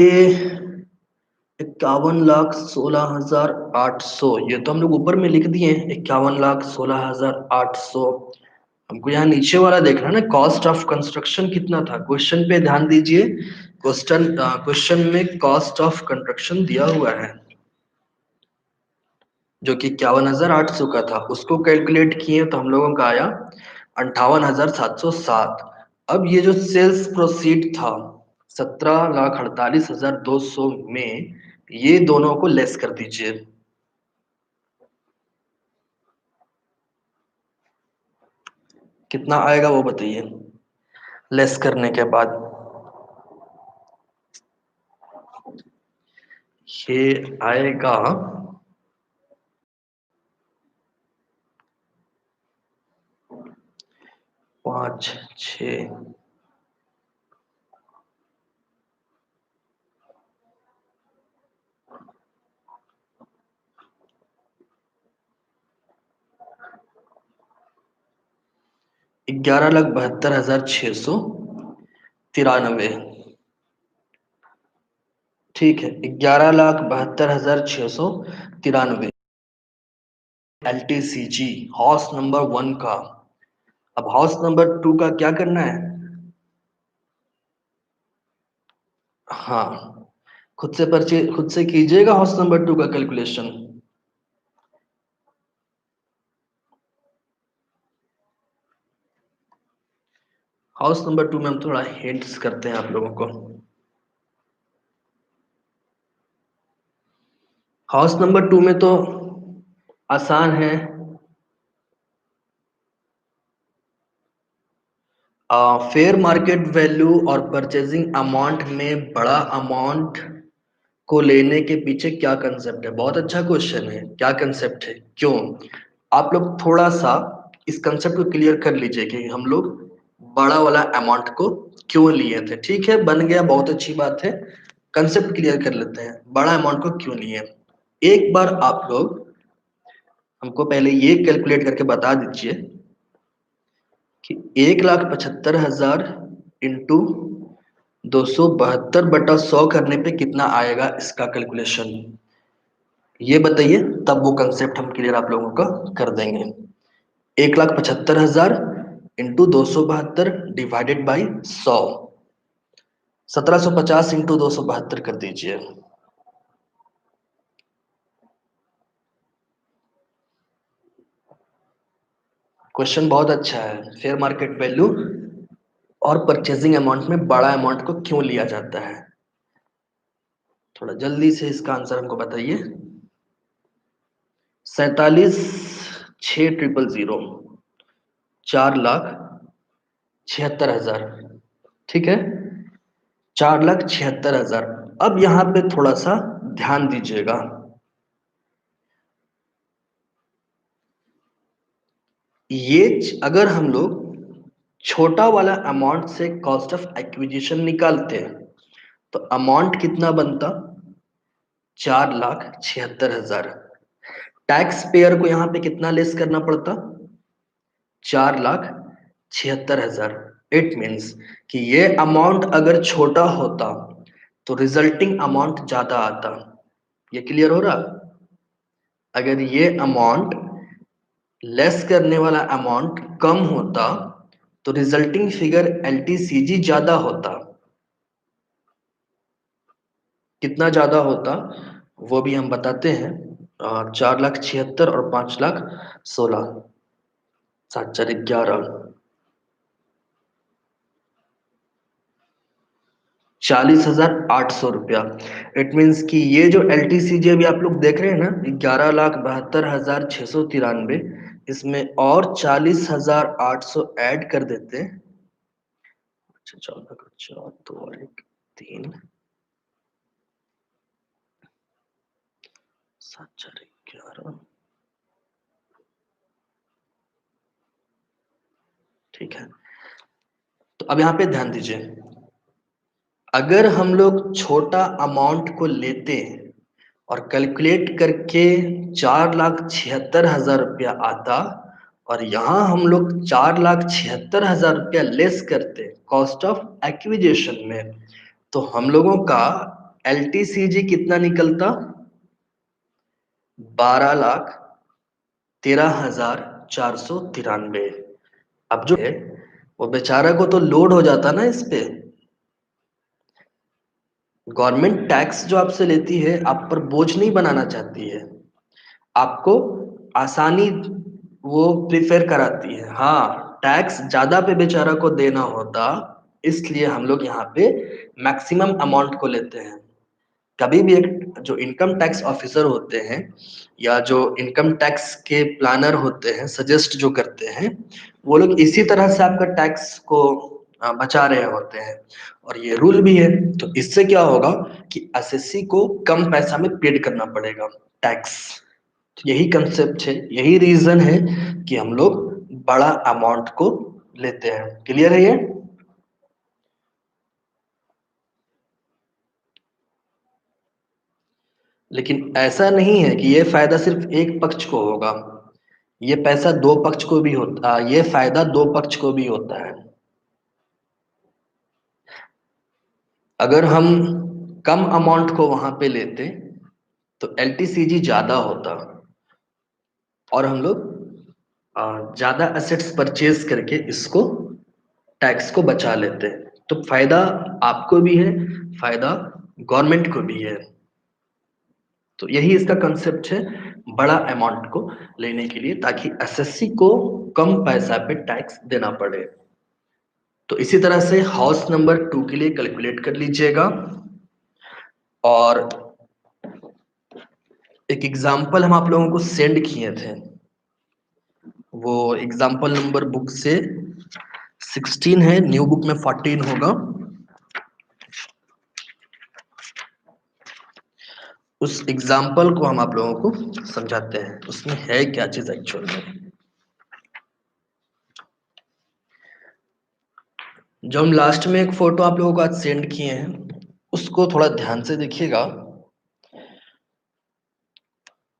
A: 51,16,800 ये तो हम लोग ऊपर में लिख दिए हैं 51,16,800। हमको यहाँ नीचे वाला देखना है ना, कॉस्ट ऑफ कंस्ट्रक्शन कितना था। क्वेश्चन पे ध्यान दीजिए, क्वेश्चन में कॉस्ट ऑफ कंस्ट्रक्शन दिया हुआ है जो कि 51,800 का था, उसको कैलकुलेट किए तो हम लोगों का आया 58,707। अब ये जो सेल्स प्रोसीड था 17,48,200 में, ये दोनों को लेस कर दीजिए। कितना आएगा वो बताइए, लेस करने के बाद। ये आएगा 5, 6, 11,72,693। ठीक है, 11,72,693 LTCG हाउस नंबर 1 का। अब हाउस नंबर 2 का क्या करना है? हाँ, खुद से कीजिएगा हाउस नंबर 2 का कैलकुलेशन। हाउस नंबर 2 में हम थोड़ा हिंट्स करते हैं आप लोगों को। हाउस नंबर 2 में तो आसान है। फेयर मार्केट वैल्यू और परचेजिंग अमाउंट में बड़ा अमाउंट को लेने के पीछे क्या कंसेप्ट है? बहुत अच्छा क्वेश्चन है, क्या कंसेप्ट है, क्यों? आप लोग थोड़ा सा इस कंसेप्ट को क्लियर कर लीजिए कि हम लोग बड़ा वाला अमाउंट को क्यों लिए थे। ठीक है, बन गया, बहुत अच्छी बात है। कंसेप्ट क्लियर कर लेते हैं, बड़ा अमाउंट को क्यों लिए। एक बार आप लोग हमको पहले ये कैलकुलेट करके बता दीजिए कि 1,75,000 इंटू 272/100 करने पे कितना आएगा, इसका कैलकुलेशन ये बताइए, तब वो कंसेप्ट हम क्लियर आप लोगों का कर देंगे। 1,75,000 इंटू 272 डिवाइडेड बाई 100, 1750 इंटू 272 कर दीजिए। क्वेश्चन बहुत अच्छा है। फेयर मार्केट वैल्यू और परचेजिंग अमाउंट में बड़ा अमाउंट को क्यों लिया जाता है? थोड़ा जल्दी से इसका आंसर हमको बताइए। 47,6,000, 4,76,000। ठीक है, 4,76,000। अब यहाँ पे थोड़ा सा ध्यान दीजिएगा। अगर हम लोग छोटा वाला अमाउंट से कॉस्ट ऑफ एक्विजिशन निकालते हैं तो अमाउंट कितना बनता? 4,76,000। टैक्स पेयर को यहाँ पे कितना लेस करना पड़ता? 4,76,000। इट मीन्स कि ये अमाउंट अगर छोटा होता तो रिजल्टिंग अमाउंट ज्यादा आता। ये क्लियर हो रहा? अगर ये अमाउंट लेस करने वाला अमाउंट कम होता तो रिजल्टिंग फिगर एलटीसीजी ज्यादा होता। कितना ज्यादा होता वो भी हम बताते हैं। 4,76,000 और 5,16,000, 7,4,11, 40,800 रुपया। इट मीन्स कि ये जो एलटीसीजी अभी आप लोग देख रहे हैं ना, 11,72,693, इसमें और 40,800 ऐड कर देते हैं। अच्छा, 14 का 4, 2 और 1, 3, 7,4,11। ठीक है, तो अब यहाँ पे ध्यान दीजिए। अगर हम लोग छोटा अमाउंट को लेते और कैलकुलेट करके 4,76,000 आता, और यहाँ हम लोग 4,76,000 लेस करते कॉस्ट ऑफ एक्विजिशन में, तो हम लोगों का एलटीसीजी कितना निकलता? 12,13,493। अब जो है वो बेचारा को तो लोड हो जाता ना इस पे। गवर्नमेंट टैक्स जो आपसे लेती है आप पर बोझ नहीं बनाना चाहती है। आपको आसानी वो प्रिफेर कराती है। हाँ, टैक्स ज्यादा पे बेचारा को देना होता, इसलिए हम लोग यहाँ पे मैक्सिमम अमाउंट को लेते हैं। कभी भी एक जो इनकम टैक्स ऑफिसर होते हैं या जो इनकम टैक्स के प्लानर होते हैं, सजेस्ट जो करते हैं, वो लोग इसी तरह से आपका टैक्स को बचा रहे होते हैं। और ये रूल भी है। तो इससे क्या होगा कि एसएससी को कम पैसा में पेड करना पड़ेगा टैक्स। तो यही कंसेप्ट है, यही रीजन है कि हम लोग बड़ा अमाउंट को लेते हैं। क्लियर है ये? लेकिन ऐसा नहीं है कि ये फायदा सिर्फ एक पक्ष को होगा। ये पैसा दो पक्ष को भी होता, ये फायदा दो पक्ष को भी होता है। अगर हम कम अमाउंट को वहां पे लेते तो एलटीसीजी ज्यादा होता, और हम लोग ज्यादा एसेट्स परचेज करके इसको टैक्स को बचा लेते हैं। तो फायदा आपको भी है, फायदा गवर्नमेंट को भी है। तो यही इसका कंसेप्ट है, बड़ा अमाउंट को लेने के लिए, ताकि एसएससी को कम पैसा पे टैक्स देना पड़े। तो इसी तरह से हाउस नंबर 2 के लिए कैलकुलेट कर लीजिएगा। और एक एग्जांपल हम आप लोगों को सेंड किए थे, वो एग्जांपल नंबर बुक से 16 है, न्यू बुक में 14 होगा। उस एग्जाम्पल को हम आप लोगों को समझाते हैं, उसमें है क्या चीज एक्चुअल में। जो हम लास्ट में एक फोटो आप लोगों को आज सेंड किए हैं, उसको थोड़ा ध्यान से देखिएगा।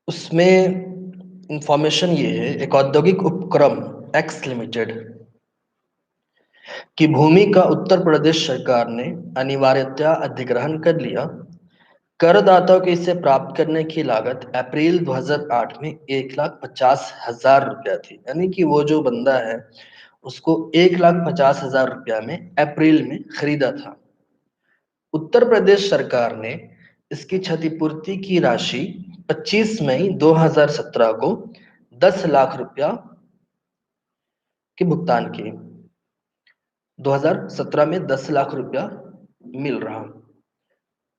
A: उसमें इंफॉर्मेशन ये है, एक औद्योगिक उपक्रम एक्स लिमिटेड की भूमि का उत्तर प्रदेश सरकार ने अनिवार्यतया अधिग्रहण कर लिया। करदाताओं को इसे प्राप्त करने की लागत अप्रैल 2008 में 1,50,000 रुपया थी। यानी कि वो जो बंदा है उसको 1,50,000 रुपया में अप्रैल में खरीदा था। उत्तर प्रदेश सरकार ने इसकी क्षतिपूर्ति की राशि 25 मई 2017 को 10 लाख रुपया की भुगतान की। 2017 में 10 लाख रुपया मिल रहा।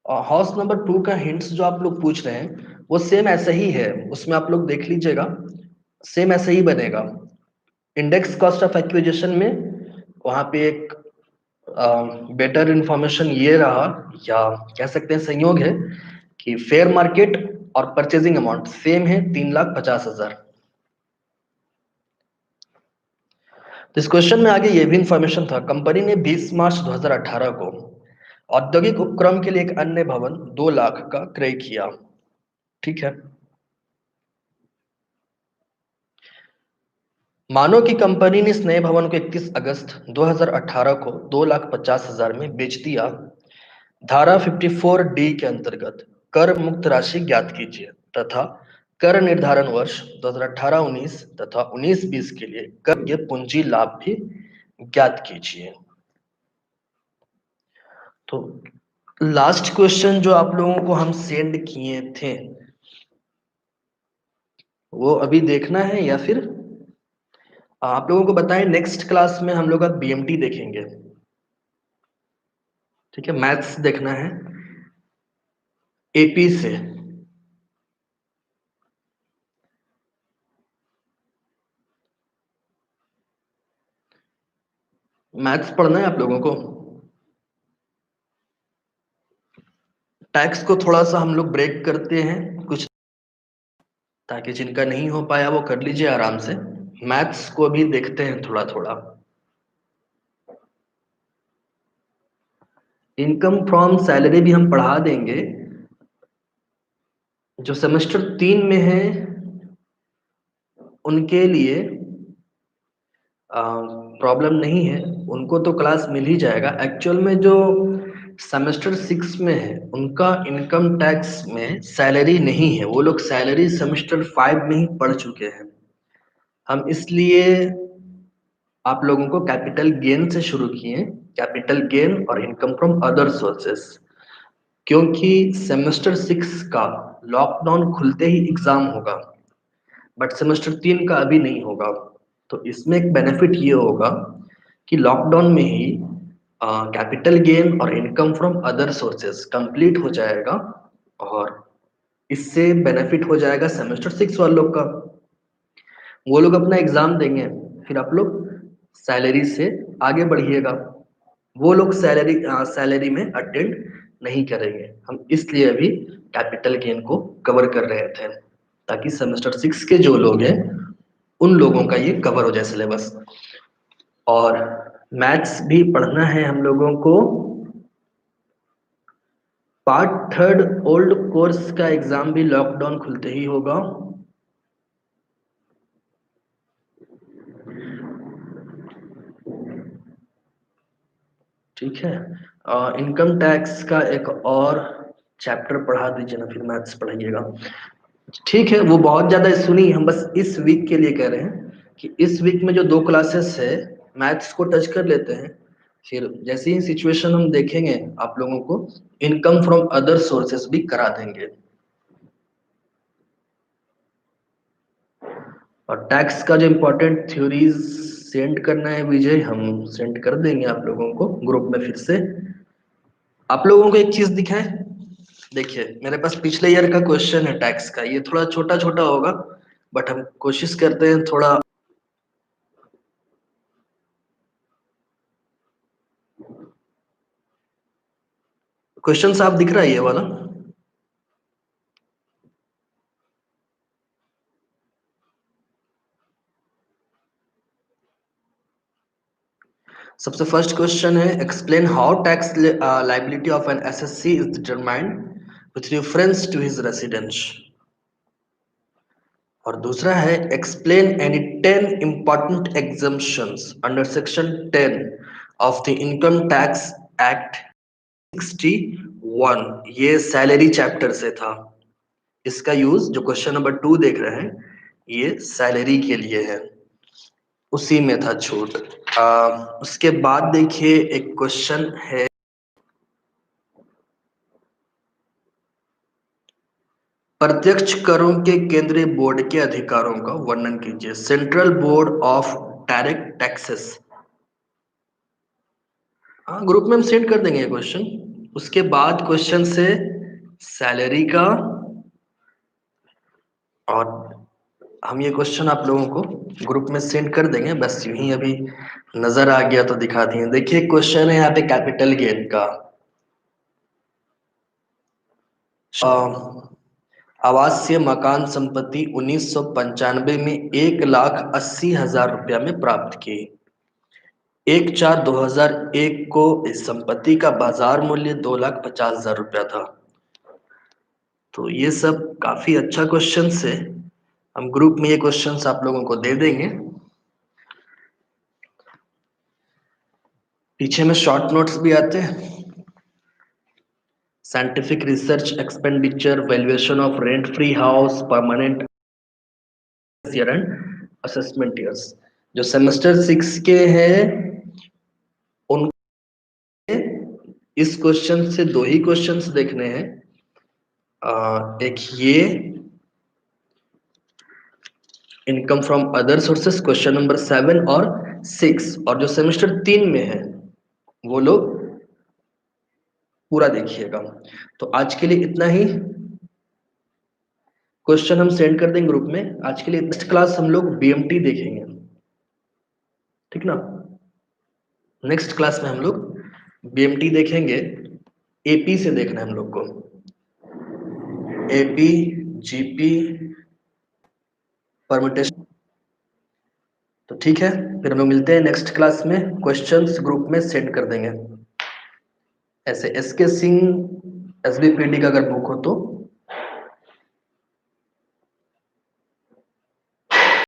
A: हाउस नंबर 2 का हिंट्स जो आप लोग पूछ रहे हैं वो सेम ऐसा ही है, उसमें आप लोग देख लीजिएगा, सेम ऐसा ही बनेगा। इंडेक्स कॉस्ट ऑफ एक्विजिशन में वहां पे एक बेटर इंफॉर्मेशन ये रहा, या कह सकते हैं संयोग है, कि फेयर मार्केट और परचेजिंग अमाउंट सेम है, 3,50,000। तो इस क्वेश्चन में आगे ये भी इंफॉर्मेशन था, कंपनी ने 20 मार्च 2018 को औद्योगिक उपक्रम के लिए एक अन्य भवन 2 लाख का क्रय किया। ठीक है, मानो कि कंपनी ने इस नए भवन को 31 अगस्त 2018 को 2,50,000 में बेच दिया। धारा 54 डी के अंतर्गत कर मुक्त राशि ज्ञात कीजिए तथा कर निर्धारण वर्ष 2018-19 तथा 19-20 के लिए कर के पूंजी लाभ भी ज्ञात कीजिए। तो लास्ट क्वेश्चन जो आप लोगों को हम सेंड किए थे वो अभी देखना है, या फिर आप लोगों को बताएं नेक्स्ट क्लास में हम लोग अब बीएमटी देखेंगे। ठीक है, मैथ्स देखना है एपी से। मैथ्स पढ़ना है आप लोगों को। टैक्स को थोड़ा सा हम लोग ब्रेक करते हैं कुछ, ताकि जिनका नहीं हो पाया वो कर लीजिए आराम से। मैथ्स को भी देखते हैं थोड़ा थोड़ा। इनकम फ्रॉम सैलरी भी हम पढ़ा देंगे। जो सेमेस्टर 3 में है उनके लिए प्रॉब्लम नहीं है, उनको तो क्लास मिल ही जाएगा। एक्चुअल में जो सेमेस्टर 6 में है उनका इनकम टैक्स में सैलरी नहीं है, वो लोग सैलरी सेमेस्टर 5 में ही पढ़ चुके हैं। हम इसलिए आप लोगों को कैपिटल गेन से शुरू किए, कैपिटल गेन और इनकम फ्रॉम अदर सोर्सेस, क्योंकि सेमेस्टर 6 का लॉकडाउन खुलते ही एग्जाम होगा। बट सेमेस्टर 3 का अभी नहीं होगा। तो इसमें एक बेनिफिट ये होगा कि लॉकडाउन में ही कैपिटल गेन और income from other sources complete हो जाएगा, और इससे बेनिफिट हो जाएगा सेमेस्टर 6 वाले लोग का। वो लोग अपना एग्जाम देंगे, फिर आप लोग सैलरी से आगे बढ़िएगा। वो लोग सैलरी में अटेंड नहीं करेंगे। हम इसलिए अभी कैपिटल गेन को कवर कर रहे थे, ताकि सेमेस्टर 6 के जो लोग हैं उन लोगों का ये कवर हो जाए सिलेबस। और मैथ्स भी पढ़ना है हम लोगों को। पार्ट थर्ड ओल्ड कोर्स का एग्जाम भी लॉकडाउन खुलते ही होगा। ठीक है, इनकम टैक्स का एक और चैप्टर पढ़ा दीजिए ना, फिर मैथ्स पढ़ाइएगा। ठीक है, वो बहुत ज्यादा सुनी, हम बस इस वीक के लिए कह रहे हैं कि इस वीक में जो 2 क्लासेस है मैथ्स को टच कर लेते हैं, फिर जैसे ही सिचुएशन हम देखेंगे आप लोगों को इनकम फ्रॉम अदर सोर्सेस भी करा देंगे। और टैक्स का जो इम्पोर्टेंट थ्योरीज सेंड करना है विजय, हम सेंड कर देंगे आप लोगों को ग्रुप में फिर से। आप लोगों को एक चीज दिखाएं, देखिए मेरे पास पिछले ईयर का क्वेश्चन है टैक्स का, ये थोड़ा छोटा छोटा होगा बट हम कोशिश करते हैं थोड़ा। क्वेश्चन साफ दिख रहा है ये वाला? सबसे फर्स्ट क्वेश्चन है, explain how tax liability of an assessee is determined with reference to his residence. और दूसरा है, explain any 10 important exemptions under section 10 of the income tax act 61। ये सैलरी चैप्टर से था। इसका यूज जो क्वेश्चन नंबर 2 देख रहे हैं ये सैलरी के लिए है, उसी में था छूट। उसके बाद देखिए एक क्वेश्चन है, प्रत्यक्ष करों के केंद्रीय बोर्ड के अधिकारों का वर्णन कीजिए। Central board of direct taxes. हाँ, ग्रुप में हम सेंड कर देंगे ये क्वेश्चन। उसके बाद क्वेश्चन से सैलरी का, और हम ये क्वेश्चन आप लोगों को ग्रुप में सेंड कर देंगे, बस यूं ही अभी नजर आ गया तो दिखा दिए। देखिए क्वेश्चन है यहाँ पे कैपिटल गेन का। आवासीय मकान संपत्ति 1995 में 1,80,000 रुपया में प्राप्त की। 1/4/2001 को इस संपत्ति का बाजार मूल्य 2,50,000 रुपया था। तो ये सब काफी अच्छा क्वेश्चन है, हम ग्रुप में ये क्वेश्चंस आप लोगों को दे देंगे। पीछे में शॉर्ट नोट्स भी आते हैं। Scientific research expenditure, valuation of rent free house, permanent year and assessment years. जो सेमेस्टर 6 के हैं उन इस क्वेश्चन से 2 ही क्वेश्चंस देखने हैं। एक ये income from other sources question number 7 और 6, और जो सेमेस्टर 3 में है वो लोग पूरा देखिएगा। तो आज के लिए इतना ही, क्वेश्चन हम सेंड कर देंगे ग्रुप में। आज के लिए नेक्स्ट क्लास हम लोग बीएमटी देखेंगे, ठीक ना? नेक्स्ट क्लास में हम लोग बीएमटी देखेंगे। एपी से देखना है हम लोग को, एपी, जीपी, परमुटेशन। तो ठीक है, फिर हम लोग मिलते हैं नेक्स्ट क्लास में। क्वेश्चंस ग्रुप में सेंड कर देंगे। ऐसे एसके सिंह एसबीपीडी का अगर बुक हो तो